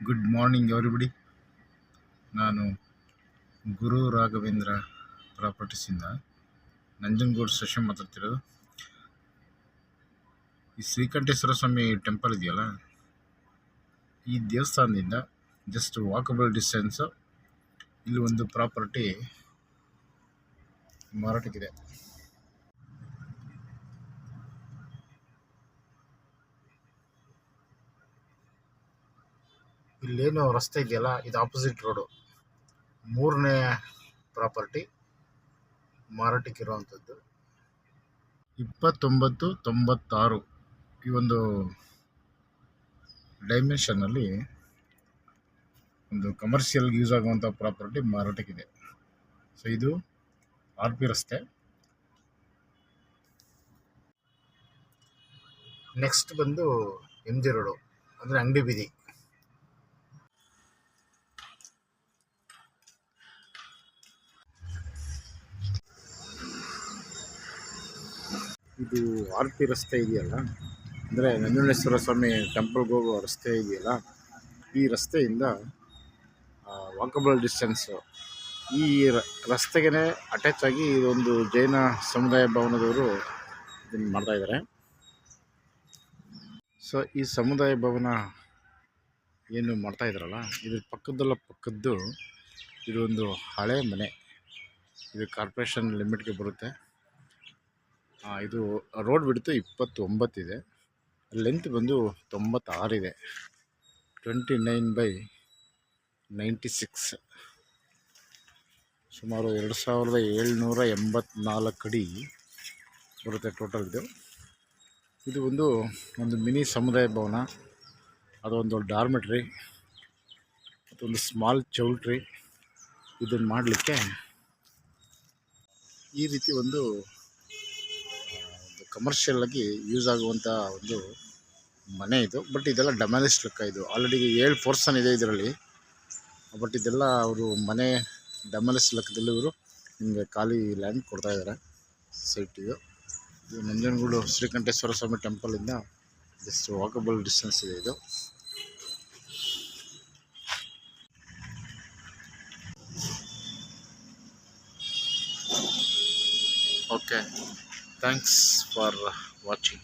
Good morning everybody. ನಾನು Guru Raghavendra ಪ್ರಾಪರ್ಟೀಸಿಂದ Nanjangud session ಮಾತಾಡ್ತಿರೋದು. ಈ ಶ್ರೀಕಂಠೇಶ್ವರ ಸ್ವಾಮಿ ಟೆಂಪಲ್ ಇದೆಯಲ್ಲ, ಈ ದೇವಸ್ಥಾನದಿಂದ ಜಸ್ಟ್ ವಾಕಬಲ್ ಡಿಸ್ಟೆನ್ಸು ಇಲ್ಲಿ ಒಂದು ಪ್ರಾಪರ್ಟಿ ಮಾರಾಟಕ್ಕಿದೆ. ಇಲ್ಲೇನು ರಸ್ತೆ ಇದೆಯಲ್ಲ, ಇದು ಆಪೋಸಿಟ್ ರೋಡು. 3ನೇ ಪ್ರಾಪರ್ಟಿ ಮಾರಾಟಕ್ಕಿರುವಂಥದ್ದು. 2996 ಈ ಒಂದು ಡೈಮೆನ್ಷನ್ನಲ್ಲಿ ಒಂದು ಕಮರ್ಷಿಯಲ್ಗೆ ಯೂಸ್ ಆಗುವಂಥ ಪ್ರಾಪರ್ಟಿ ಮಾರಾಟಕ್ಕಿದೆ. ಸೊ ಇದು RP ರಸ್ತೆ. ನೆಕ್ಸ್ಟ್ ಬಂದು MG ರೋಡು, ಅಂದರೆ ಅಂಗಡಿ ಬೀದಿ. ಇದು RP ರಸ್ತೆ ಇದೆಯಲ್ಲ, ಅಂದರೆ ನಂಜುಂಡೇಶ್ವರ ಸ್ವಾಮಿ ಟೆಂಪಲ್ಗೆ ಹೋಗೋ ರಸ್ತೆ ಇದೆಯಲ್ಲ, ಈ ರಸ್ತೆಯಿಂದ ವಾಕಬಲ್ ಡಿಸ್ಟೆನ್ಸು ಈ ರಸ್ತೆಗೆ ಅಟ್ಯಾಚ್ ಆಗಿ ಇದೊಂದು ಜೈನ ಸಮುದಾಯ ಭವನದವರು ಇದನ್ನು ಮಾಡ್ತಾಯಿದ್ದಾರೆ. ಸೊ ಈ ಸಮುದಾಯ ಭವನ ಏನು ಮಾಡ್ತಾಯಿದ್ದಾರಲ್ಲ, ಇದ್ರ ಪಕ್ಕದ್ದು ಇದೊಂದು ಹಳೆ ಮನೆ. ಇದು ಕಾರ್ಪೊರೇಷನ್ ಲಿಮಿಟ್ಗೆ ಬರುತ್ತೆ. ಇದು ರೋಡ್ ಬಿಡ್ತು 29 ಇದೆ, ಲೆಂತ್ ಬಂದು 96 ಇದೆ. 29/96, ಸುಮಾರು 2784 ಅಡಿ ಬರುತ್ತೆ ಟೋಟಲ್. ಇದು ಒಂದು ಮಿನಿ ಸಮುದಾಯ ಭವನ, ಅದೊಂದು ಡಾರ್ಮೆಟ್ರಿ, ಮತ್ತೊಂದು ಸ್ಮಾಲ್ ಚೌಲ್ಟ್ರಿ. ಇದನ್ನು ಮಾಡಲಿಕ್ಕೆ ಈ ರೀತಿ ಒಂದು ಕಮರ್ಷಿಯಲ್ ಆಗಿ ಯೂಸ್ ಆಗುವಂಥ ಒಂದು ಮನೆ ಇದು. ಬಟ್ ಇದೆಲ್ಲ ಡೆಮಾಲಿಷ್ ಲೆಕ್ಕ. ಇದು ಆಲ್ರೆಡಿ 7 ಪೋರ್ಷನ್ ಇದೆ ಇದರಲ್ಲಿ. ಬಟ್ ಇದೆಲ್ಲ ಅವರು ಮನೆ ಡೆಮಾಲಿಷ್ ಲೆಕ್ಕದಲ್ಲಿ ಇವರು ನಿಮಗೆ ಖಾಲಿ ಲ್ಯಾಂಡ್ ಕೊಡ್ತಾ ಇದ್ದಾರೆ ಸೈಟಿಗೆ. ಇದು ನಂಜನಗೂಡು ಶ್ರೀಕಂಠೇಶ್ವರ ಸ್ವಾಮಿ ಟೆಂಪಲಿಂದ ಜಸ್ಟ್ ವಾಕಬಲ್ ಡಿಸ್ಟೆನ್ಸ್ ಇದೆ ಇದು. Okay, thanks for watching.